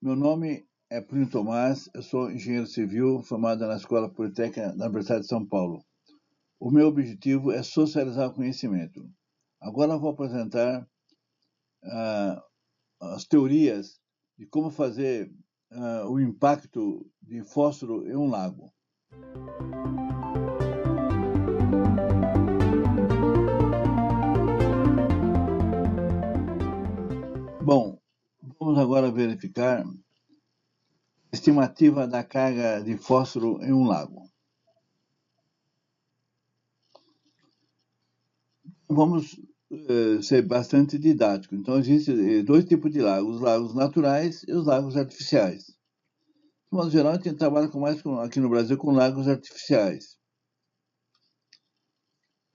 Meu nome é Plínio Tomás, eu sou engenheiro civil formado na Escola Politécnica da Universidade de São Paulo. O meu objetivo é socializar o conhecimento. Agora eu vou apresentar as teorias de como fazer o impacto de fósforo em um lago. Bom, vamos agora verificar a estimativa da carga de fósforo em um lago. Vamos ser bastante didático. Então, existem dois tipos de lagos, os lagos naturais e os lagos artificiais. De modo geral, a gente trabalha aqui no Brasil com lagos artificiais.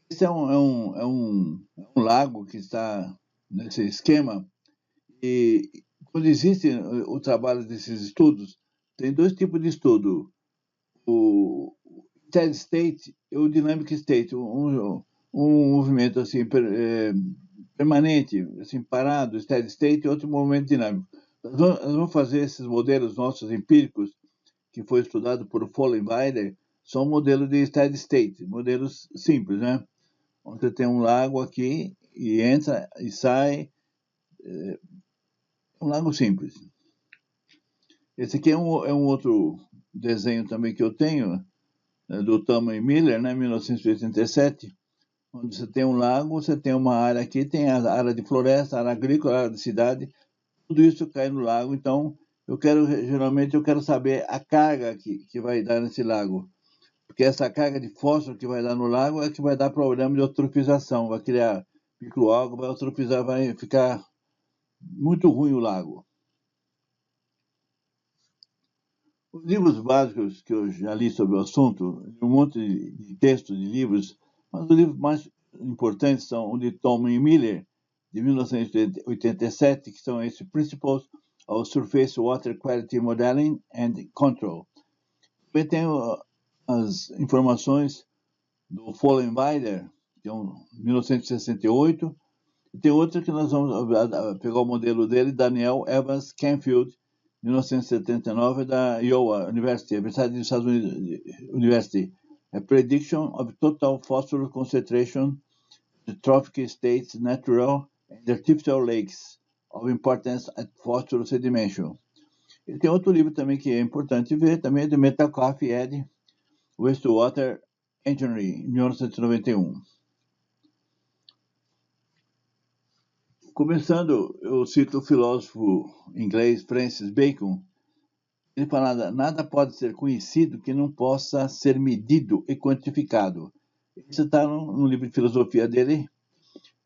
Esse é um lago que está nesse esquema, e quando existe o trabalho desses estudos, tem dois tipos de estudo, o steady state e o dynamic state, um movimento assim, permanente, assim, parado, steady state, e outro movimento dinâmico. Nós vamos fazer esses modelos nossos empíricos, que foi estudado por Follenweider, são modelos de steady state, modelos simples, né? Onde você tem um lago aqui e entra e sai, um lago simples. Esse aqui é um outro desenho também que eu tenho, do Tama e Miller, né, 1987, onde você tem um lago, você tem uma área aqui, tem a área de floresta, área agrícola, área de cidade, tudo isso cai no lago. Então, geralmente eu quero saber a carga que vai dar nesse lago, porque essa carga de fósforo que vai dar no lago é que vai dar problema de eutrofização, vai criar microalgas, vai eutrofizar, vai ficar muito ruim o lago. Os livros básicos que eu já li sobre o assunto, um monte de textos, de livros, mas os livros mais importantes são o de Tom e Miller, de 1987, que são esses Principles of Surface Water Quality Modeling and Control. Também tem as informações do Follenweider, que é 1968, e tem outra que nós vamos pegar o modelo dele, Daniel Evans Canfield, 1979, da Iowa University, Universidade dos Estados Unidos University. A Prediction of Total Phosphorus Concentration in Trophic States, Natural and Artificial Lakes of Importance at Phosphorus Sedimentation. E tem outro livro também que é importante ver, também é de Metcalfe e Ed, Wastewater Engineering, 1991. Começando, eu cito o filósofo inglês Francis Bacon. Ele fala: nada pode ser conhecido que não possa ser medido e quantificado. Isso está no livro de filosofia dele,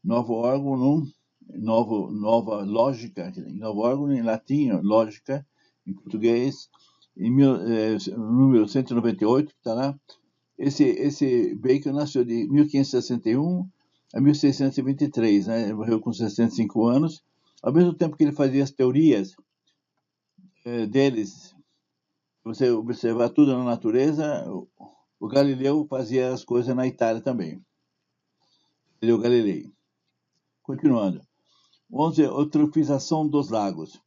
Novo Órgão, Nova Lógica, Novo Órgão em latim, Lógica em português, número 198, que está lá. Esse Bacon nasceu de 1561 a 1623, né? Ele morreu com 65 anos. Ao mesmo tempo que ele fazia as teorias deles, você observar tudo na natureza, o Galileu fazia as coisas na Itália também. Galileu Galilei. Continuando. 11. Eutrofização dos lagos.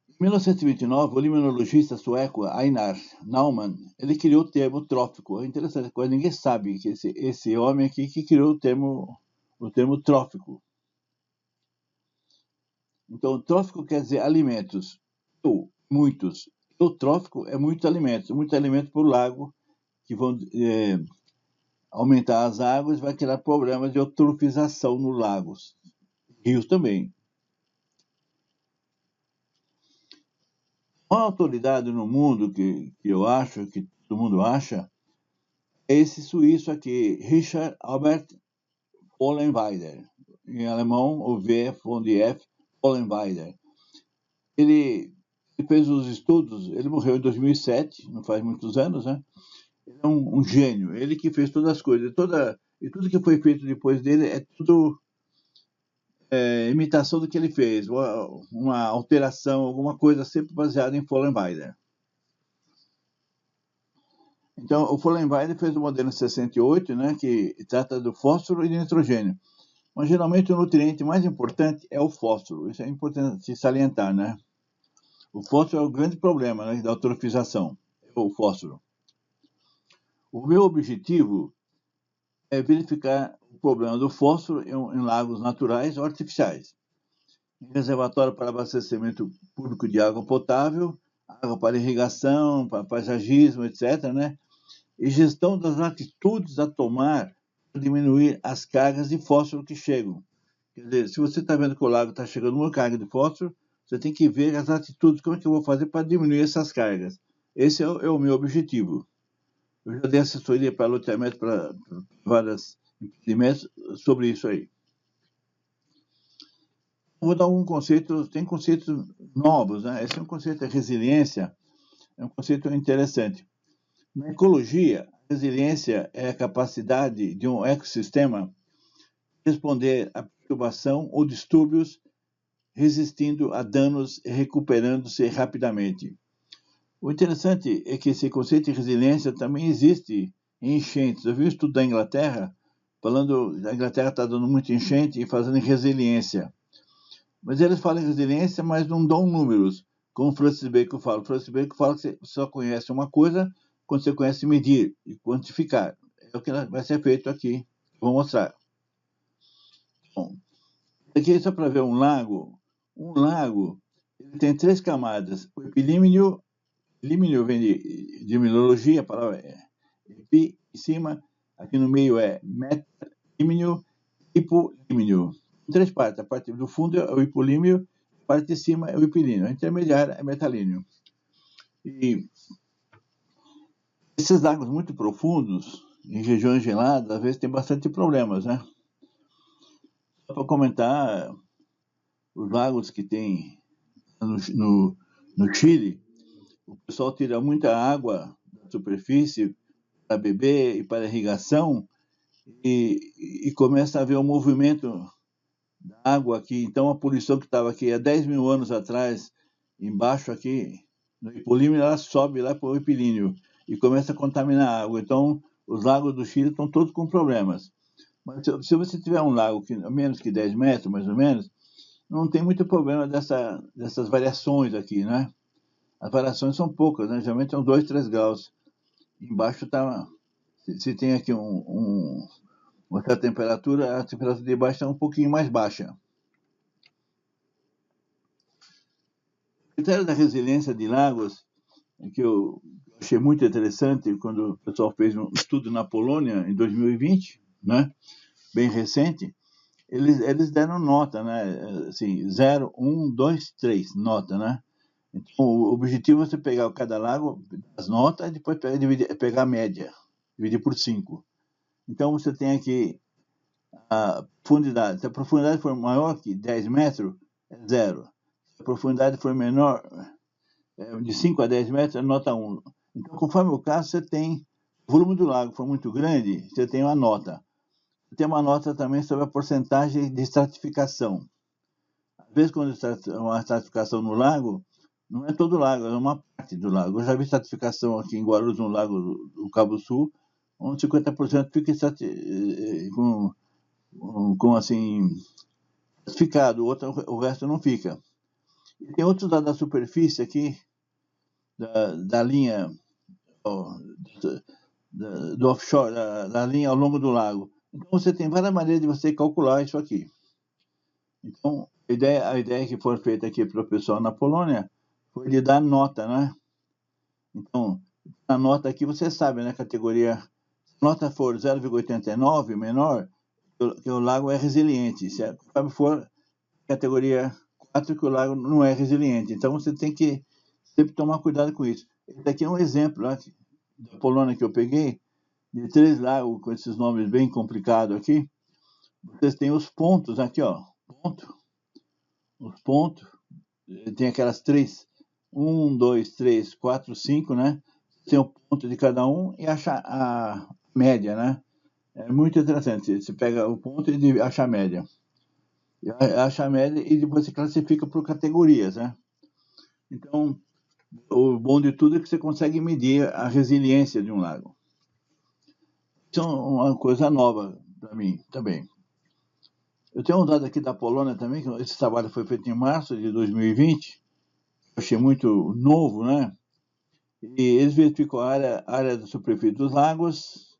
Em 1929, o limnologista sueco Einar Naumann, ele criou o termo trófico. É interessante, coisa, ninguém sabe que esse homem aqui que criou o termo trófico. Então, trófico quer dizer alimentos, ou muitos. Eutrófico é muito alimento para o lago, que vão aumentar as águas, vai criar problemas de eutrofização nos lagos. Rios também. Uma autoridade no mundo que eu acho, que todo mundo acha, é esse suíço aqui, Richard Albert Follenweider. Em alemão, o V von F. Follenweider. Ele fez os estudos, ele morreu em 2007, não faz muitos anos, né? Ele é um gênio, ele que fez todas as coisas, e tudo que foi feito depois dele é tudo imitação do que ele fez, uma alteração, alguma coisa sempre baseada em Follenweider. Então, o Follenweider fez o modelo 68, né, que trata do fósforo e do nitrogênio. Mas geralmente o nutriente mais importante é o fósforo. Isso é importante se salientar, né? O fósforo é o grande problema, né, da eutrofização, é o fósforo. O meu objetivo é verificar o problema do fósforo em lagos naturais ou artificiais, em reservatório para abastecimento público de água potável, água para irrigação, para paisagismo, etc., né? E gestão das atitudes a tomar para diminuir as cargas de fósforo que chegam. Quer dizer, se você está vendo que o lago está chegando uma carga de fósforo, você tem que ver as atitudes, como é que eu vou fazer para diminuir essas cargas. Esse é o meu objetivo. Eu já dei assessoria para loteamento, para vários empreendimentos sobre isso aí. Vou dar um conceito, tem conceitos novos, né? Esse é um conceito de resiliência, é um conceito interessante. Na ecologia, a resiliência é a capacidade de um ecossistema responder a perturbação ou distúrbios, resistindo a danos e recuperando-se rapidamente. O interessante é que esse conceito de resiliência também existe em enchentes. Eu vi um estudo da Inglaterra falando que a Inglaterra está dando muita enchente e fazendo resiliência. Mas eles falam em resiliência, mas não dão números, como o Francis Bacon fala. O Francis Bacon fala que você só conhece uma coisa quando você conhece medir e quantificar. É o que vai ser feito aqui. Vou mostrar. Bom, aqui é só para ver um lago. Um lago ele tem 3 camadas. O epilímnio vem de mineralogia, a palavra é epi, em cima. Aqui no meio é metalímnio, hipolímnio. 3 partes. A parte do fundo é o hipolímnio, a parte de cima é o epilínio. A intermediária é metalínio. E esses lagos muito profundos, em regiões geladas, às vezes tem bastante problemas, né? Só para comentar, os lagos que tem no Chile, o pessoal tira muita água da superfície para beber e para irrigação e começa a haver um movimento da água aqui. Então, a poluição que estava aqui há 10 mil anos atrás, embaixo aqui, no hipolímnio, ela sobe lá para o epilíneo e começa a contaminar a água. Então, os lagos do Chile estão todos com problemas. Mas se você tiver um lago que menos que 10 metros, mais ou menos, não tem muito problema dessas variações aqui, né? As variações são poucas, né? Geralmente são 2, 3 graus. Embaixo está... Se tem aqui uma certa temperatura, a temperatura de baixo está um pouquinho mais baixa. O critério da resiliência de lagos, que eu achei muito interessante quando o pessoal fez um estudo na Polônia, em 2020, né? Bem recente, eles deram nota, né? Assim, 0, 1, 2, 3, nota, né? Então, o objetivo é você pegar cada lago, as notas, e depois pegar a média, dividir por 5. Então, você tem aqui a profundidade. Se a profundidade for maior que 10 metros, é 0. Se a profundidade for menor, de 5 a 10 metros, é nota 1. Então, conforme o caso, você tem... O volume do lago for muito grande, você tem uma nota. Tem uma nota também sobre a porcentagem de estratificação. Às vezes, quando uma estratificação no lago, não é todo o lago, é uma parte do lago. Eu já vi estratificação aqui em Guarulhos, no lago do Cabo Sul, onde 50% fica com assim, estratificado, o resto não fica. E tem outros lados da superfície aqui, da linha do offshore, da linha ao longo do lago. Então, você tem várias maneiras de você calcular isso aqui. Então, a ideia que foi feita aqui para o pessoal na Polônia foi de dar nota, né? Então, a nota aqui você sabe, né? Categoria, se a nota for 0,89, menor, que o lago é resiliente. Se for categoria 4, que o lago não é resiliente. Então, você tem que sempre tomar cuidado com isso. Esse aqui é um exemplo, né, da Polônia que eu peguei, de 3 lagos com esses nomes bem complicados aqui. Vocês têm os pontos aqui, ó. Os pontos. Tem aquelas 3, 1, 2, 3, 4, 5, né? Tem o ponto de cada um e acha a média, né? É muito interessante. Você pega o ponto e acha a média. Acha a média e depois você classifica por categorias, né? Então, o bom de tudo é que você consegue medir a resiliência de um lago. Isso é uma coisa nova para mim também. Eu tenho um dado aqui da Polônia também, que esse trabalho foi feito em março de 2020, eu achei muito novo, né? E eles verificam a área da superfície dos lagos,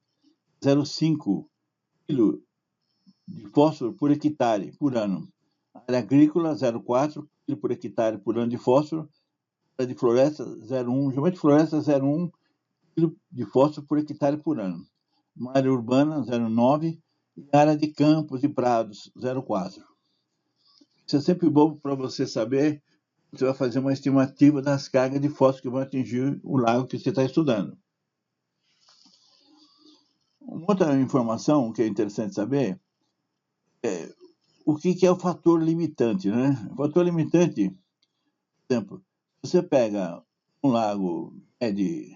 0,5 kg de fósforo por hectare por ano. A área agrícola, 0,4 kg por hectare por ano de fósforo. A área de floresta, 0,1, geralmente floresta, 0,1 kg de fósforo por hectare por ano. Uma área urbana, 0,9, e a área de campos e prados, 0,4. Isso é sempre bom para você saber, você vai fazer uma estimativa das cargas de fósforo que vão atingir o lago que você está estudando. Uma outra informação que é interessante saber é o que é o fator limitante, né? O fator limitante, por exemplo, você pega um lago de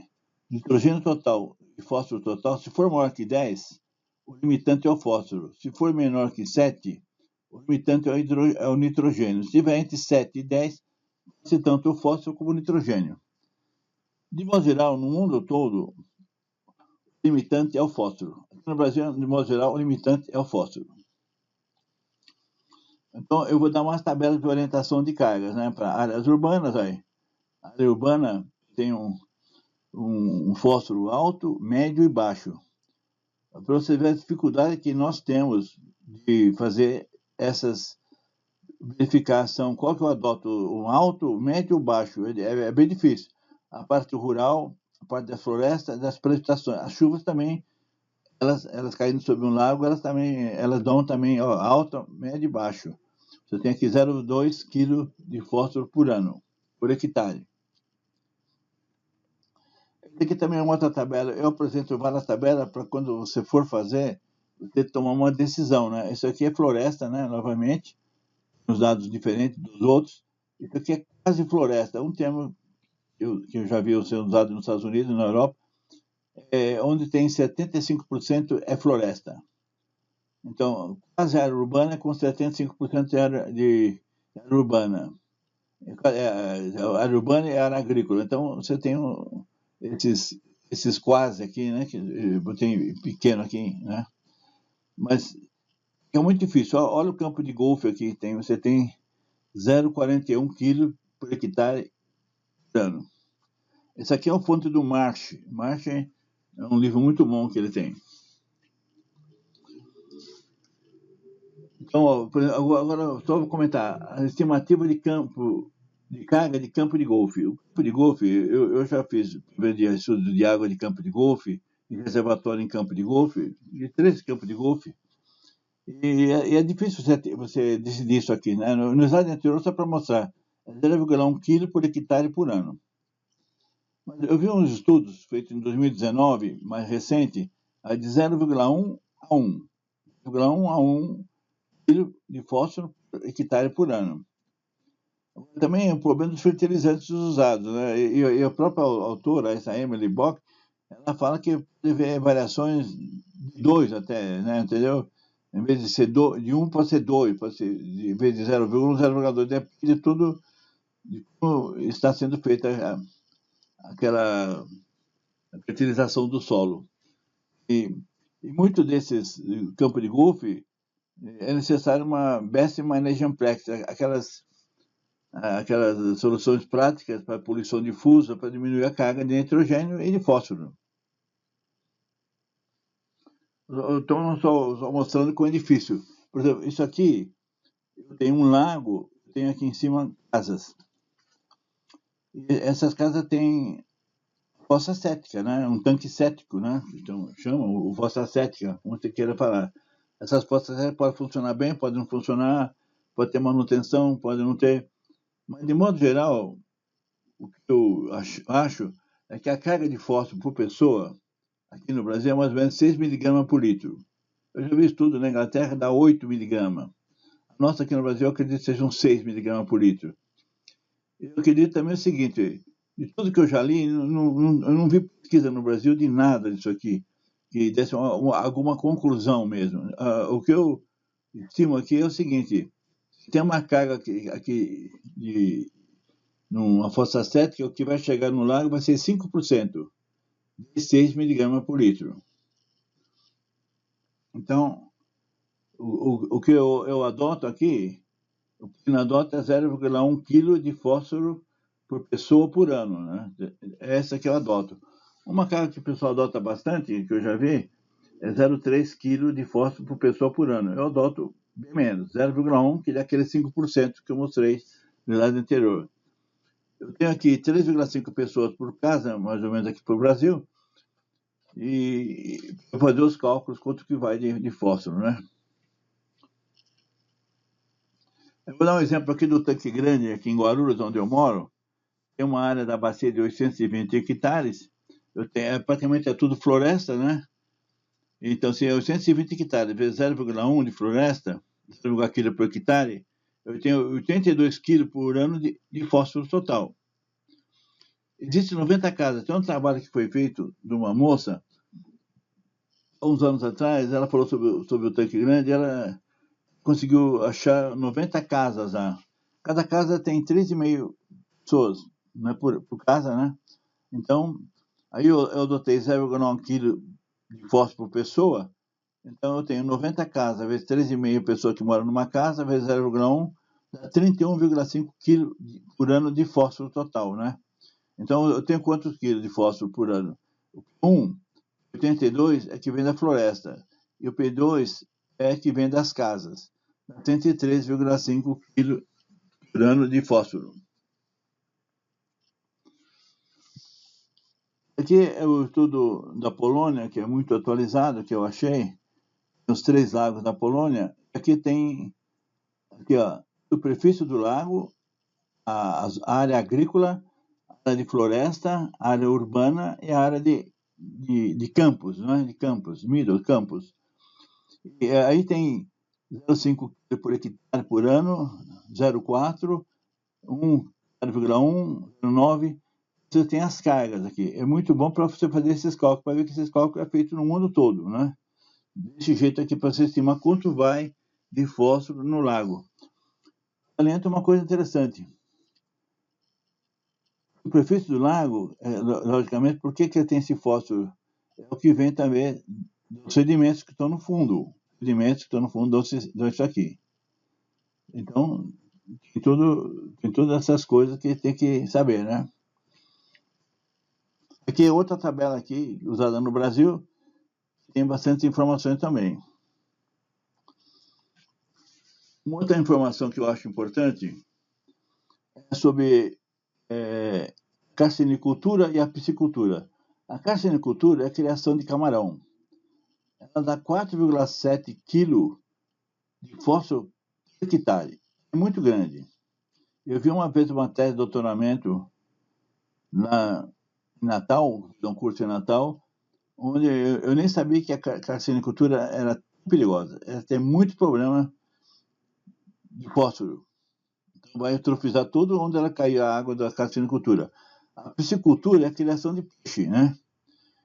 nitrogênio total e fósforo total, se for maior que 10, o limitante é o fósforo. Se for menor que 7, o limitante é o nitrogênio. Se tiver entre 7 e 10, se tanto o fósforo como o nitrogênio. De modo geral, no mundo todo, o limitante é o fósforo. Aqui no Brasil, de modo geral, o limitante é o fósforo. Então, eu vou dar umas tabelas de orientação de cargas, né, para áreas urbanas. Aí. A área urbana tem um fósforo alto, médio e baixo. Para você ver a dificuldade que nós temos de fazer essas verificação, qual que eu adoto, um alto, médio ou baixo, é bem difícil. A parte rural, a parte da floresta, das precipitações. As chuvas também, elas caindo sobre um lago, elas dão também alto, médio e baixo. Você tem aqui 0,2 kg de fósforo por ano, por hectare. Aqui também é uma outra tabela. Eu apresento várias tabelas para quando você for fazer, você tomar uma decisão, né? Isso aqui é floresta, né? Novamente, uns dados diferentes dos outros. Isso aqui é quase floresta. Um termo que eu já vi sendo usado nos Estados Unidos e na Europa, onde tem 75% é floresta. Então, quase área urbana com 75% de área urbana. A área urbana e a área agrícola. Então, você tem esses quase aqui, né? Que eu botei pequeno aqui, né? Mas é muito difícil. Olha o campo de golfe aqui. Você tem 0,41 kg por hectare por ano. Esse aqui é o fonte do Marsh. Marsh é um livro muito bom que ele tem. Então, agora só vou comentar. A estimativa de carga de campo de golfe. O campo de golfe, eu já fiz estudos de água de campo de golfe, de reservatório em campo de golfe, de 13 campos de golfe. E é difícil você decidir isso aqui, né? No slide anterior, só para mostrar, é 0,1 kg por hectare por ano. Mas eu vi uns estudos feitos em 2019, mais recente, de 0,1 a 1. 0,1 a 1 kg de fósforo por hectare por ano. Também o problema dos fertilizantes usados, né? E a própria autora, essa Emily Bock, ela fala que teve variações de 2 até, né? Entendeu? Em vez de ser de 1 pode ser 2, pode ser, em vez de 0,1, 0,2, depende de tudo, de como está sendo feita aquela fertilização do solo. E muito desses campos de golfe é necessário uma best management practice, aquelas soluções práticas para poluição difusa, para diminuir a carga de nitrogênio e de fósforo. Então, só mostrando como é difícil. Por exemplo, isso aqui, eu tenho um lago, tenho aqui em cima casas. E essas casas têm fossa cética, né? Um tanque cético, né? Então, chamam o fossa cética, como você queira falar. Essas fossas céticas podem funcionar bem, podem não funcionar, pode ter manutenção, pode não ter. Mas, de modo geral, o que eu acho é que a carga de fósforo por pessoa, aqui no Brasil, é mais ou menos 6 miligramas por litro. Eu já vi estudo na Inglaterra, dá 8 miligramas. A nossa aqui no Brasil, eu acredito que sejam 6 miligramas por litro. Eu acredito também o seguinte, de tudo que eu já li, eu não vi pesquisa no Brasil de nada disso aqui, que desse alguma conclusão mesmo. O que eu estimo aqui é o seguinte, tem uma carga aqui numa fossa cética, o que vai chegar no lago vai ser 5% de 6 miligramas por litro. Então, O que eu adoto aqui, o que eu adoto é 0,1 kg de fósforo por pessoa por ano, né? É essa que eu adoto. Uma casa que o pessoal adota bastante, que eu já vi, é 0,3 kg de fósforo por pessoa por ano. Eu adoto bem menos, 0,1, que é aquele 5% que eu mostrei no lado anterior. Eu tenho aqui 3,5 pessoas por casa, mais ou menos aqui para o Brasil, e para fazer os cálculos quanto que vai de fósforo, né? Eu vou dar um exemplo aqui do Tanque Grande, aqui em Guarulhos, onde eu moro. Tem uma área da bacia de 820 hectares. Praticamente é tudo floresta, né? Então, se é 820 hectares vezes 0,1 de floresta, 0,1 kg por hectare, eu tenho 82 quilos por ano de fósforo total. Existem 90 casas. Tem um trabalho que foi feito de uma moça, há uns anos atrás, ela falou sobre o Tanque Grande, ela conseguiu achar 90 casas lá. Cada casa tem 3,5 pessoas, né, por casa, né? Então, aí eu adotei 0,1 kg de fósforo por pessoa. Então, eu tenho 90 casas, vezes 3,5 pessoas que moram numa casa, vezes 0,1, dá 31,5 kg por ano de fósforo total, né? Então, eu tenho quantos quilos de fósforo por ano? 82 é que vem da floresta, e o P2 é que vem das casas. Dá 33,5 kg por ano de fósforo. Aqui é o estudo da Polônia, que é muito atualizado, que eu achei, os 3 lagos da Polônia. Aqui tem aqui, ó, superfície do lago, a área agrícola, a área de floresta, a área urbana e a área de campos, né? De campos, middle campos. E aí tem 0,5 kg por hectare por ano, 0,4, 0,1, 0,9. Você tem as cargas aqui. É muito bom para você fazer esses cálculos, para ver que esses cálculos é feito no mundo todo, né? Desse jeito aqui, para você estimar quanto vai de fósforo no lago. Além de uma coisa interessante. O prefeito do lago, logicamente, por que ele tem esse fósforo? É o que vem também dos sedimentos que estão no fundo. Sedimentos que estão no fundo disso aqui. Então, tem todas essas coisas que tem que saber, né? Aqui é outra tabela aqui, usada no Brasil, tem bastante informações também. Uma outra informação que eu acho importante é sobre carcinicultura e a piscicultura. A carcinicultura é a criação de camarão. Ela dá 4,7 kg de fósforo por hectare. É muito grande. Eu vi uma vez uma tese de doutoramento em Natal, de um curso em Natal, onde eu nem sabia que a carcinicultura era perigosa. Ela tem muito problema de fósforo. Então vai eutrofizar tudo onde ela cair a água da carcinicultura. A piscicultura é a criação de peixe, né?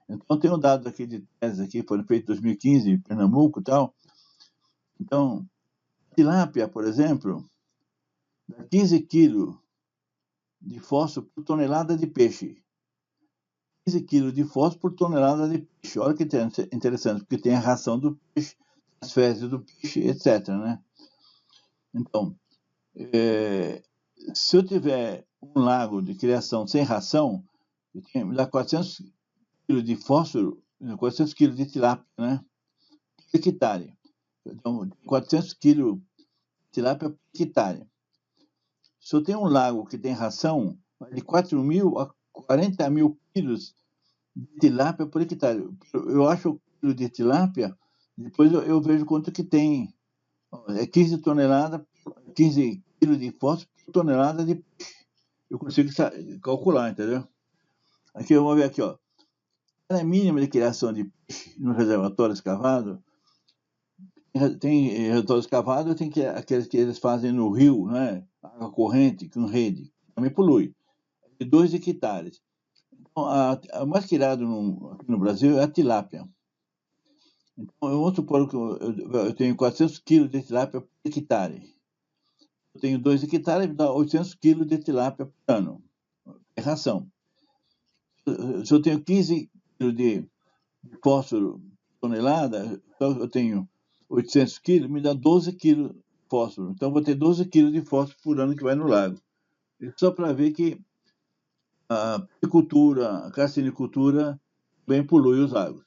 Então tem um dado aqui de tese aqui, foram feitos em 2015 em Pernambuco e tal. Então, tilápia, por exemplo, dá 15 quilos de fósforo por tonelada de peixe. 15 quilos de fósforo por tonelada de peixe. Olha que interessante, porque tem a ração do peixe, as fezes do peixe, etc, né? Então, se eu tiver um lago de criação sem ração, me dá 400 quilos de fósforo, 400 quilos de tilápia, né? Por hectare. Então, 400 quilos de tilápia por hectare. Se eu tenho um lago que tem ração, vai de 4.000 a 40.000 quilos de tilápia por hectare. Eu acho o quilo de tilápia, depois eu vejo quanto que tem. É 15 toneladas, 15 quilos de fósforo por tonelada de peixe. Eu consigo calcular, entendeu? Aqui, vamos ver aqui, ó. A área mínima de criação de peixe no reservatório escavado, tem reservatório escavado, tem aqueles que eles fazem no rio, né? Água corrente, com rede, também polui. De 2 hectares. Então, a mais criada aqui no Brasil é a tilápia. Então, vamos supor que eu tenho 400 quilos de tilápia por hectare. Eu tenho 2 hectares, dá 800 quilos de tilápia por ano. É ração. Se eu tenho 15 quilos de fósforo por tonelada, então eu tenho 800 quilos, me dá 12 quilos de fósforo. Então, eu vou ter 12 quilos de fósforo por ano que vai no lago. Isso só para ver que a piscicultura, a carcinicultura, bem polui os lagos.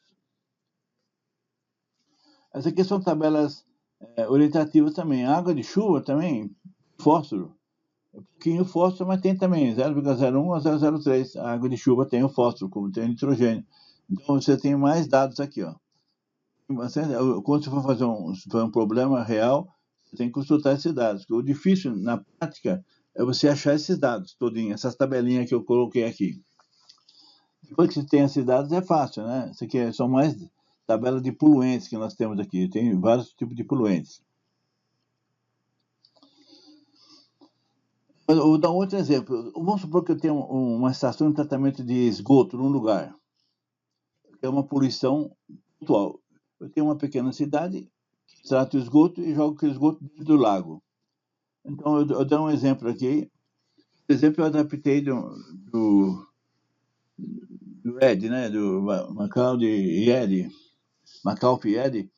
Essas aqui são tabelas orientativas também. A água de chuva também, fósforo. É um pouquinho fósforo, mas tem também 0,01 a 0,03. A água de chuva tem o fósforo, como tem o nitrogênio. Então, você tem mais dados aqui, ó. Quando você for fazer um problema real, você tem que consultar esses dados. O difícil, na prática, é você achar esses dados, todinho, essas tabelinhas que eu coloquei aqui. Depois que você tem esses dados, é fácil, né? Isso aqui são mais tabelas de poluentes que nós temos aqui. Tem vários tipos de poluentes. Eu vou dar um outro exemplo. Vamos supor que eu tenho uma estação de tratamento de esgoto num lugar. É uma poluição pontual. Eu tenho uma pequena cidade, trato o esgoto e jogo aquele esgoto dentro do lago. Então, eu dou um exemplo aqui. Por exemplo, eu adaptei do ED, né? Do Macalp-ED.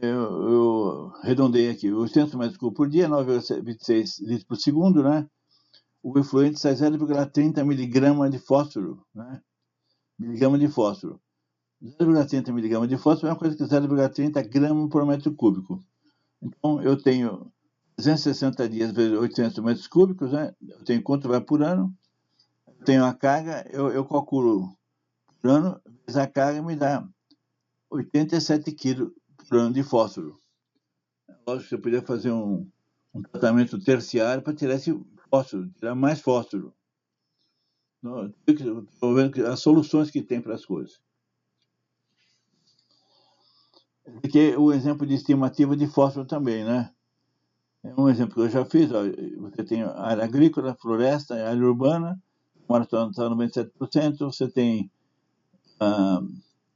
Eu arredondei aqui. 800 metros cúbicos por dia, 9,26 litros por segundo, né? O efluente sai 0,30 miligramas de fósforo, né? Miligrama de fósforo. 0,30 miligramas de fósforo é uma coisa que 0,30 gramas por metro cúbico. Então, eu tenho 360 dias vezes 800 metros cúbicos, né? Eu tenho quanto vai por ano. Eu tenho a carga, eu calculo por ano, vezes a carga me dá 87 quilos por ano de fósforo. Lógico que você poderia fazer um tratamento terciário para tirar esse fósforo, tirar mais fósforo. Estou vendo as soluções que tem para as coisas. Aqui é o exemplo de estimativa de fósforo também, né? É um exemplo que eu já fiz. Ó, você tem área agrícola, floresta, área urbana, mora está 97%. Você tem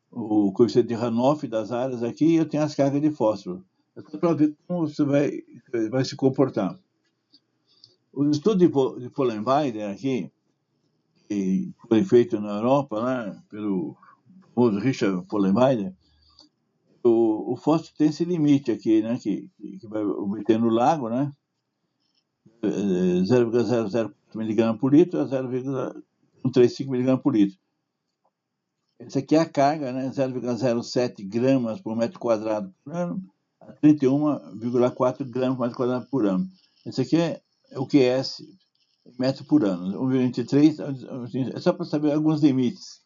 o coeficiente de runoff das áreas aqui e eu tenho as cargas de fósforo. É só para ver como você vai se comportar. O estudo de Fullenweider aqui, que foi feito na Europa, né, pelo famoso Richard Fullenweider, o fósforo tem esse limite aqui, né, que vai obter no lago, né, 0,004 mg por litro a 0,135 mg por litro. Essa aqui é a carga, né, 0,07 gramas por metro quadrado por ano a 31,4 gramas por metro quadrado por ano. Esse aqui é o QS metro por ano, 1,23, é só para saber alguns limites.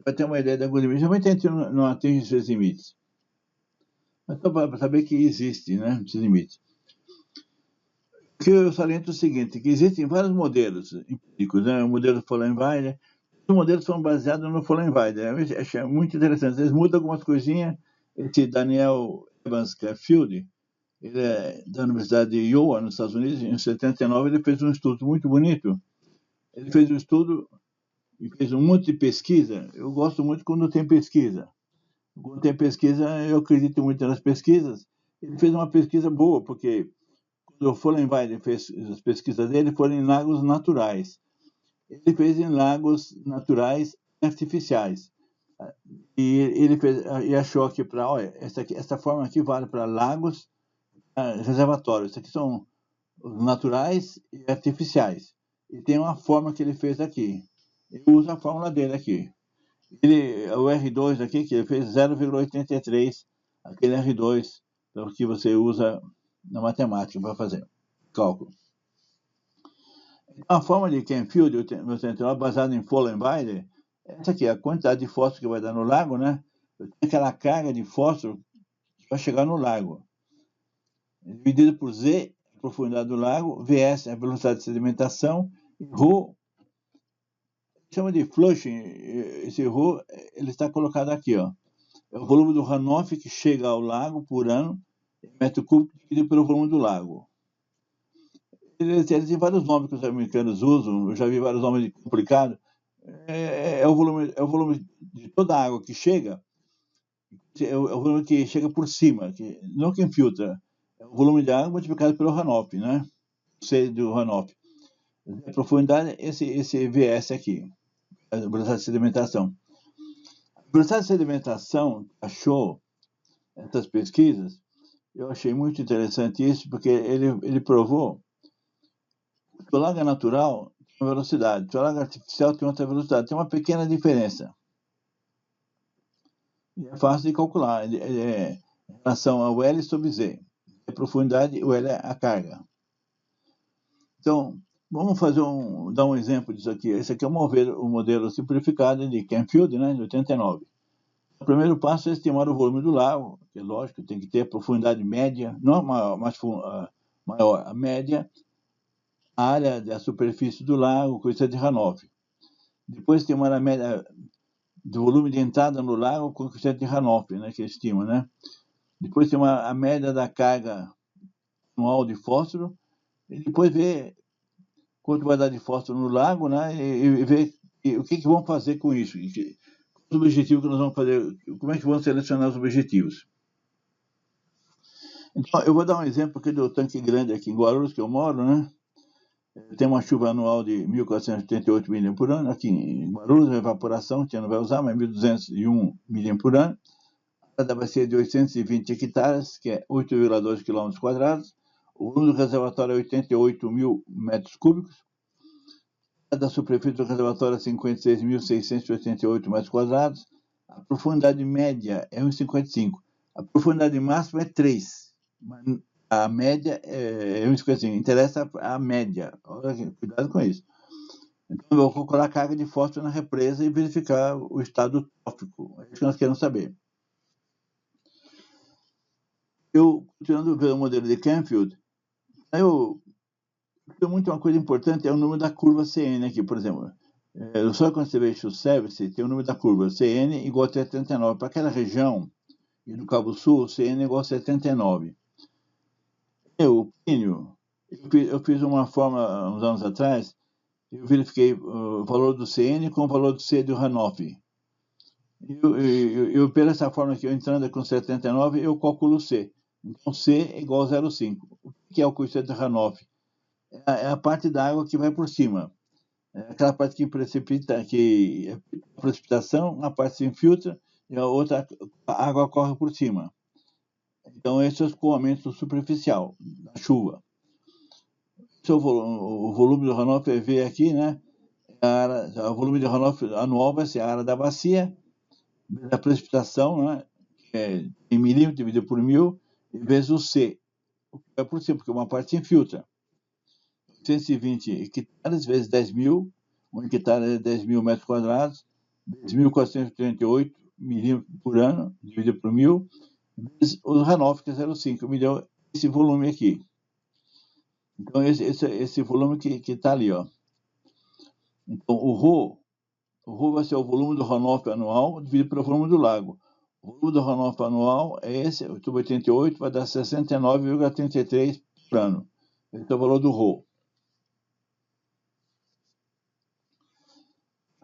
Para ter uma ideia de alguns limites, realmente a gente não atinge esses limites. Mas só para saber que existe, né, esses limites. O que eu saliento é o seguinte, que existem vários modelos empíricos, né, o modelo Fullenweider. Os modelos são baseados no Fullenweider. É muito interessante. Eles mudam algumas coisinhas. Esse Daniel Evans Field, ele é da Universidade de Iowa, nos Estados Unidos, em 79, ele fez um estudo muito bonito. Ele fez um estudo e fez um monte de pesquisa. Eu gosto muito quando tem pesquisa. Quando tem pesquisa, eu acredito muito nas pesquisas. Ele fez uma pesquisa boa, porque quando o Fullenweider fez as pesquisas dele, foram em lagos naturais. Ele fez em lagos naturais artificiais. E ele fez, e achou que olha, essa forma aqui vale para lagos, reservatórios. Isso aqui são os naturais e artificiais. E tem uma forma que ele fez aqui. Ele usa a fórmula dele aqui. O R2 aqui, que ele fez 0,83, aquele R2 que você usa na matemática para fazer cálculo. A forma de Canfield, baseada em Fullenweider, essa aqui, a quantidade de fósforo que vai dar no lago, né? Eu tenho aquela carga de fósforo que vai chegar no lago. Dividido por Z, a profundidade do lago, VS, a velocidade de sedimentação, e ρ, chama de flushing. Esse ρ, ele está colocado aqui, ó. É o volume do runoff que chega ao lago por ano, metro cúbico dividido pelo volume do lago. Eles têm vários nomes que os americanos usam, eu já vi vários nomes complicados. É o volume de toda a água que chega, é o volume que chega por cima, não que infiltra, é o volume de água multiplicado pelo runoff, né? C do runoff. A profundidade, esse VS aqui, a velocidade de sedimentação. A velocidade de sedimentação achou essas pesquisas eu achei muito interessante isso, porque ele provou que o lago natural tem uma velocidade, que o lago artificial tem outra velocidade, tem uma pequena diferença. E é fácil de calcular, em relação ao L sobre Z. A profundidade, o L é a carga. Então, vamos dar um exemplo disso aqui. Esse aqui é um modelo simplificado de Canfield, né, de 89. O primeiro passo é estimar o volume do lago, que é lógico, tem que ter a profundidade média, não a maior, a média, a área da superfície do lago, coisa de Hanover. Depois estimar a média do volume de entrada no lago com o coeficiente de Hanover, né, que estima, né? Depois tem a média da carga anual de fósforo, e depois ver quanto vai dar de fósforo no lago, né? E ver o que vão fazer com isso. Os objetivos que nós vamos fazer, como é que vão selecionar os objetivos. Então, eu vou dar um exemplo aqui do tanque grande aqui em Guarulhos, que eu moro, né? Tem uma chuva anual de 1.488 milímetros por ano. Aqui em Guarulhos, a evaporação, que não vai usar, mas 1.201 milímetros por ano. A área da bacia é de 820 hectares, que é 8,2 km². O volume do reservatório é 88 mil metros cúbicos. A área da superfície do reservatório é 56.688 metros quadrados. A profundidade média é 1,55. A profundidade máxima é 3. A média é 1,55. Interessa a média. Olha, cuidado com isso. Então, eu vou calcular a carga de fósforo na represa e verificar o estado tóxico. É isso que nós queremos saber. Eu, continuando ver o modelo de Canfield, uma coisa importante é o número da curva CN aqui, por exemplo. O Soil Conservation Service tem o número da curva CN igual a 79. Para aquela região, e no Cabo Sul, CN igual a 79. O Plínio, eu fiz uma forma uns anos atrás, eu verifiquei o valor do CN com o valor do C de Hanover. Eu pela essa forma aqui, eu entrando com 79, eu calculo C. Então, C é igual a 0,5. O que é o coeficiente de Hanover? É a parte da água que vai por cima. É aquela parte que precipita, que é precipitação, a parte se infiltra e a outra, a água corre por cima. Então, esse é o escoamento superficial da chuva. Esse é o volume do runoff é V aqui, né? O volume de runoff anual vai ser a área da bacia, da precipitação, né? Em milímetro dividido por 1.000, vezes o C. É por cima, porque uma parte se infiltra. 120 hectares vezes 10.000, um hectare é 10.000 metros quadrados, 10.438 milímetros por ano, dividido por 1.000, vezes o runoff, que é 0,5, me deu esse volume aqui. Então, esse volume que está ali, ó. Então, o Rho vai ser o volume do runoff anual dividido pelo volume do lago. O volume do runoff anual é esse, 88, vai dar 69,33 por ano. Esse é o valor do Rho.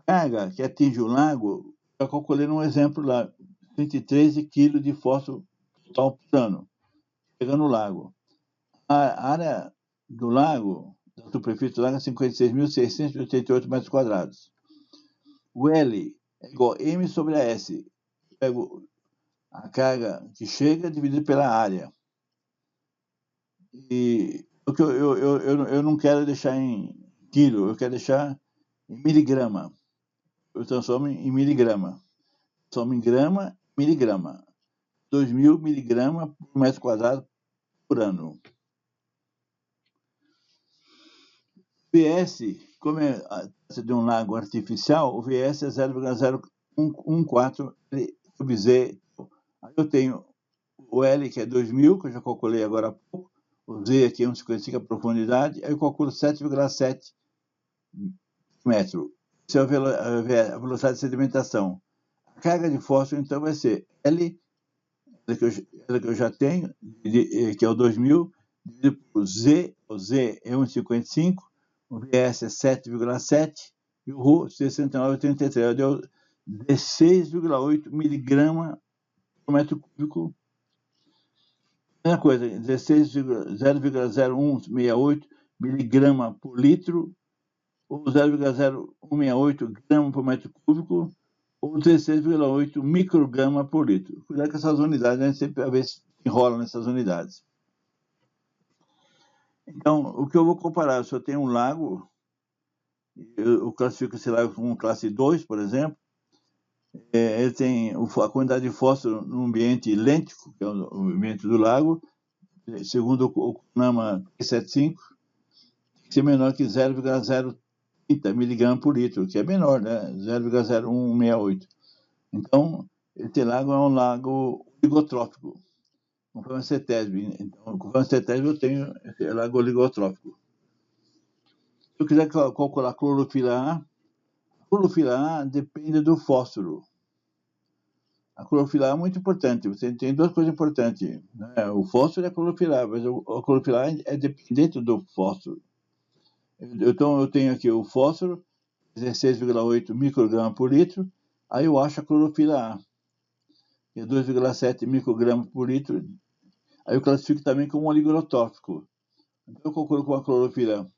Carga que atinge o lago, eu calculei um exemplo lá, 113 kg de fósforo total por ano, chegando no lago. A área do lago, da superfície do lago, é 56.688 metros quadrados. O L é igual a M sobre a S. Eu pego a carga que chega dividido pela área. E eu não quero deixar em quilo, eu quero deixar em miligrama. Eu transformo em miligrama. Transformo em grama, miligrama. 2.000 miligramas por metro quadrado por ano. VS, como é de um lago artificial, o VS é 0,014 sobre Z. Aí eu tenho o L, que é 2.000, que eu já calculei agora há pouco, o Z aqui é 1,55 a profundidade, aí eu calculo 7,7 metros. Isso é a velocidade de sedimentação. A carga de fósforo, então, vai ser L, que eu já tenho, que é o 2.000, dividido por Z, o Z é 1,55, o VS é 7,7 e o Rho 69,33. Deu 16,8 miligramas por metro cúbico. Mesma coisa, 0,0168 miligrama por litro, ou 0,0168 grama por metro cúbico, ou 16,8 micrograma por litro. Cuidado com essas unidades, a gente sempre às vezes enrola nessas unidades. Então, o que eu vou comparar, se eu tenho um lago, eu classifico esse lago como classe 2, por exemplo, ele tem a quantidade de fósforo no ambiente lêntico, que é o ambiente do lago, segundo o CONAMA 375, tem que ser menor que 0,030 miligramas por litro, que é menor, né? 0,0168. Então, esse lago é um lago oligotrófico, conforme a CETESB. Então, conforme a CETESB, eu tenho esse lago oligotrófico. Se eu quiser calcular a clorofila A depende do fósforo. A clorofila A é muito importante. Você tem duas coisas importantes, né? O fósforo e a clorofila A, mas a clorofila A é dependente do fósforo. Então, eu tenho aqui o fósforo, 16,8 microgramas por litro, aí eu acho a clorofila A, que é 2,7 microgramas por litro, aí eu classifico também como oligotrófico. Então, eu calculo com a clorofila,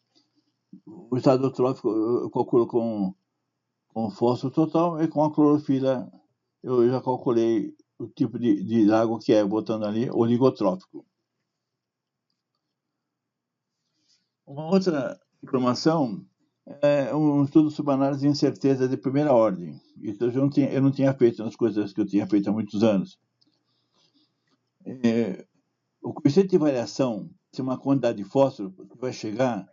o estado trófico eu calculo com o fósforo total, e com a clorofila eu já calculei o tipo de lago que é, botando ali oligotrófico. Uma outra informação é um estudo sobre análise de incerteza de primeira ordem. Isso eu não tinha feito nas coisas que eu tinha feito há muitos anos. O coeficiente de variação, se uma quantidade de fósforo que vai chegar,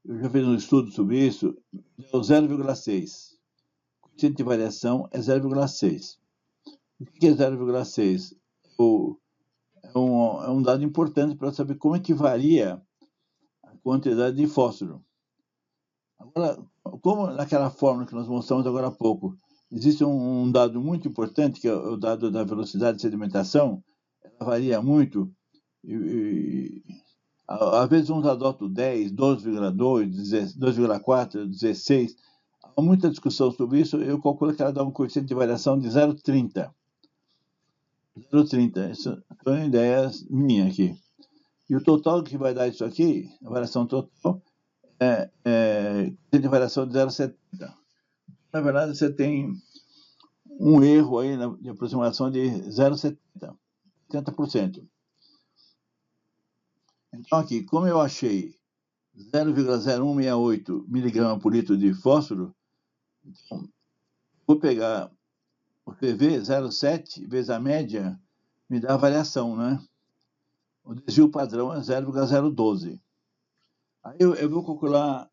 eu já fiz um estudo sobre isso, é o 0,6. O coeficiente de variação é 0,6. O que é 0,6? É um dado importante para saber como é que varia a quantidade de fósforo. Agora, como naquela fórmula que nós mostramos agora há pouco, existe um dado muito importante, que é o dado da velocidade de sedimentação, ela varia muito, às vezes uns adotam 10, 12,2, 2,4, 16. Há muita discussão sobre isso, eu calculo que ela dá um coeficiente de variação de 0,30. 0,30, isso são ideias minhas aqui. E o total que vai dar isso aqui, a variação total, de variação de 0,70. Na verdade, você tem um erro aí de aproximação de 0,70, 70%. Então, aqui, como eu achei 0,0168 miligramas por litro de fósforo, então, vou pegar o PV 0,7 vezes a média, me dá a variação, né? O desvio padrão é 0,012. Aí eu vou calcular a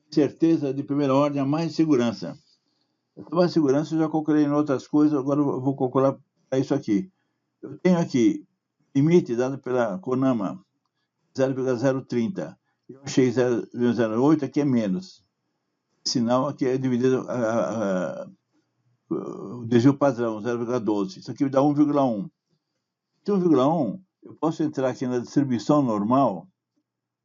incerteza de primeira ordem a mais segurança. Essa mais segurança eu já calculei em outras coisas, agora eu vou calcular para isso aqui. Eu tenho aqui limite dado pela CONAMA, 0,030. Eu achei 0,08, aqui é menos. Sinal aqui é dividido o desvio padrão, 0,12. Isso aqui me dá 1,1. Então, 1,1, eu posso entrar aqui na distribuição normal,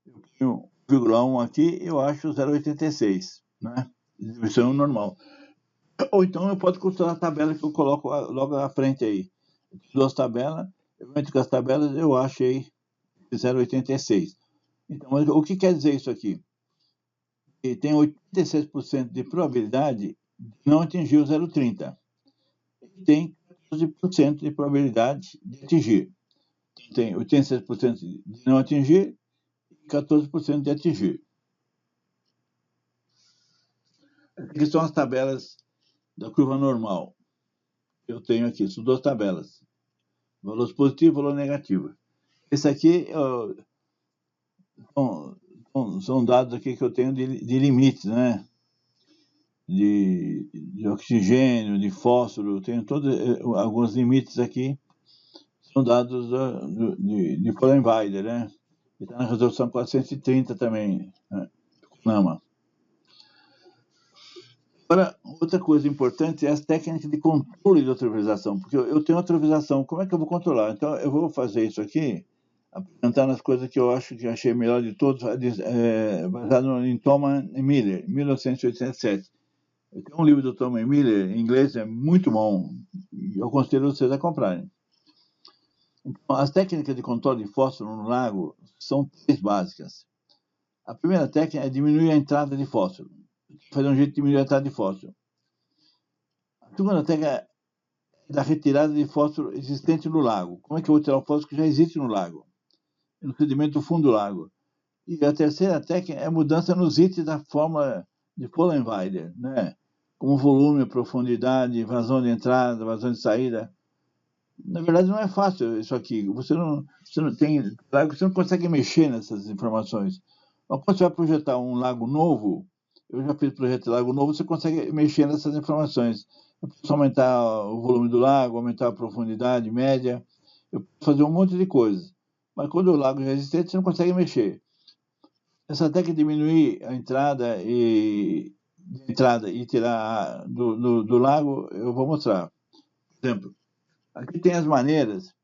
eu tenho 1,1 aqui, eu acho 0,86, né? Distribuição normal. Ou então eu posso consultar a tabela que eu coloco logo à frente aí. Duas tabelas, eu entro com as tabelas, eu achei 0,86. Então, mas o que quer dizer isso aqui? Que tem 86% de probabilidade de não atingir o 0,30. E tem 14% de probabilidade de atingir. Então, tem 86% de não atingir e 14% de atingir. Aqui são as tabelas da curva normal. Eu tenho aqui, são duas tabelas. Valor positivo e valor negativo. Esse aqui são dados aqui que eu tenho de limites, né? De oxigênio, de fósforo, eu tenho todos alguns limites aqui, são dados de Fullenweider, né? E está na resolução 430 também, né? CONAMA. Agora, outra coisa importante é as técnicas de controle de autorização, porque eu tenho autorização, como é que eu vou controlar? Então, eu vou fazer isso aqui, apresentar nas coisas que eu acho que achei melhor de todos, baseado em Thomas Miller, 1987. Eu tenho um livro do Thomas Miller, em inglês, é muito bom, e eu aconselho vocês a comprarem. Então, as técnicas de controle de fósforo no lago são três básicas. A primeira técnica é diminuir a entrada de fósforo. Fazer um jeito de diminuir a entrada de fósforo. A segunda técnica da retirada de fósforo existente no lago. Como é que eu vou tirar o fósforo que já existe no lago, no sedimento do fundo do lago? E a terceira técnica é a mudança nos itens da fórmula de Fullenweider, né? Como volume, profundidade, vazão de entrada, vazão de saída. Na verdade, não é fácil isso aqui. Você não consegue mexer nessas informações. Mas quando você vai projetar um lago novo, eu já fiz projeto de lago novo, você consegue mexer nessas informações. Eu posso aumentar o volume do lago, aumentar a profundidade média, eu posso fazer um monte de coisas. Mas quando o lago já é existente, você não consegue mexer. Essa técnica de diminuir a entrada e tirar do lago, eu vou mostrar. Por exemplo, aqui tem as maneiras,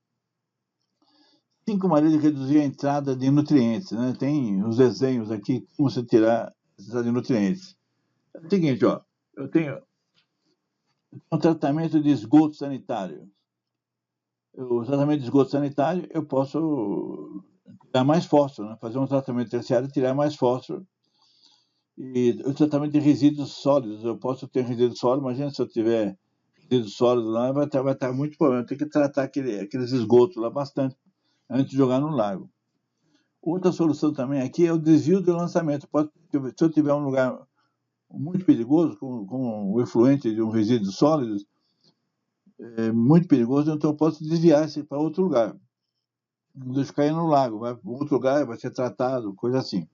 5 maneiras de reduzir a entrada de nutrientes, né? Tem os desenhos aqui, como você tirar a entrada de nutrientes. É o seguinte, ó, eu tenho um tratamento de esgoto sanitário. O tratamento de esgoto sanitário, eu posso tirar mais fósforo, né? Fazer um tratamento terciário e tirar mais fósforo. E o tratamento de resíduos sólidos, eu posso ter resíduos sólidos, imagina se eu tiver resíduos sólidos lá, vai estar muito problema. Tem que tratar aqueles esgotos lá bastante antes de jogar no lago. Outra solução também aqui é o desvio do lançamento. Se eu tiver um lugar muito perigoso, com o efluente de um resíduo sólido, é muito perigoso, então eu posso desviar para outro lugar. Não deixo cair no lago, vai para outro lugar, vai ser tratado, coisa assim.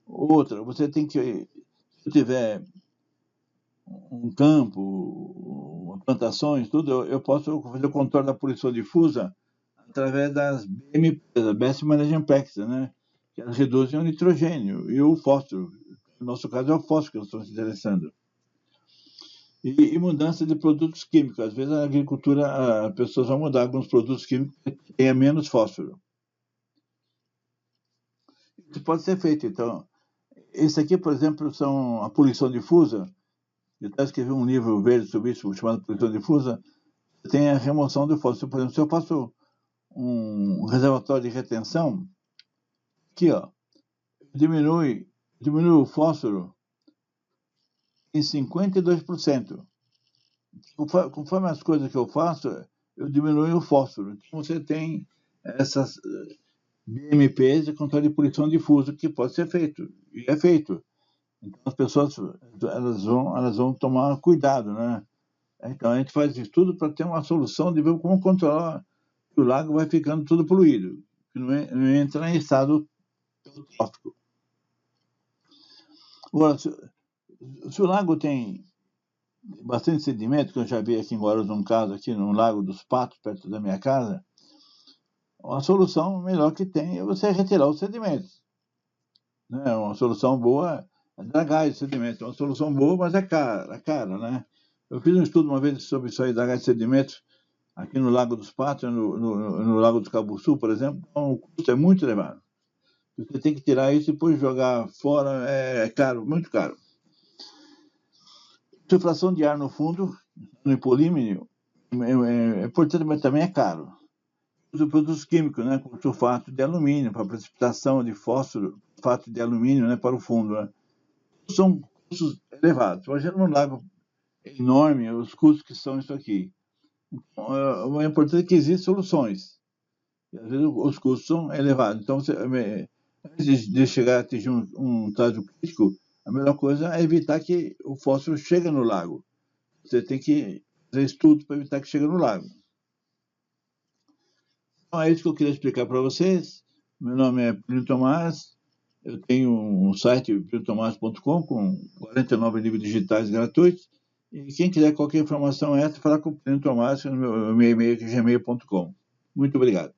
Outra, você tem que, se tiver um campo, plantações, tudo, eu posso fazer o controle da poluição difusa através das BMPs, a Best Management Practices, né? Que elas reduzem o nitrogênio e o fósforo. No nosso caso é o fósforo que nós estamos interessando. E mudança de produtos químicos. Às vezes a agricultura, as pessoas vão mudar alguns produtos químicos que tenham menos fósforo. Isso pode ser feito, então. Esse aqui, por exemplo, são a poluição difusa. Eu até escrevi um livro verde sobre isso, chamado Poluição Difusa. Tem a remoção do fósforo. Por exemplo, se eu faço um reservatório de retenção, aqui, ó, diminui o fósforo em 52%. Conforme as coisas que eu faço, eu diminuo o fósforo. Então, você tem essas BMPs de controle de poluição difusa que pode ser feito, e é feito. Então, as pessoas elas vão tomar cuidado, né? Então, a gente faz isso tudo para ter uma solução de ver como controlar que o lago vai ficando tudo poluído, que não entra em estado tóxico. Agora, se o lago tem bastante sedimento, que eu já vi aqui em Guarulhos, num caso aqui no Lago dos Patos, perto da minha casa, a solução melhor que tem é você retirar os sedimentos. Né? Uma solução boa é dragagem de sedimentos. É uma solução boa, mas é cara, né? Eu fiz um estudo uma vez sobre isso aí, dragagem de sedimentos, aqui no Lago dos Patos, no Lago dos Cabuçu, por exemplo, então, o custo é muito elevado. Você tem que tirar isso e depois jogar fora, é caro, muito caro. Filtração de ar no fundo, no hipolímero, é importante, mas também é caro. Os produtos químicos, né, como sulfato de alumínio, para precipitação de fósforo, sulfato de alumínio, né, para o fundo. Né? São custos elevados. Imagina um lago enorme, os custos que são isso aqui. Então, é importante que existam soluções. E, às vezes os custos são elevados. Então, antes de chegar a atingir um estágio crítico, a melhor coisa é evitar que o fósforo chegue no lago. Você tem que fazer estudo para evitar que chegue no lago. Então, é isso que eu queria explicar para vocês. Meu nome é Plínio Tomás. Eu tenho um site, pliniotomás.com, com 49 livros digitais gratuitos. E quem quiser qualquer informação extra, falar com o Plínio Tomás no meu e-mail, que é gmail.com. Muito obrigado.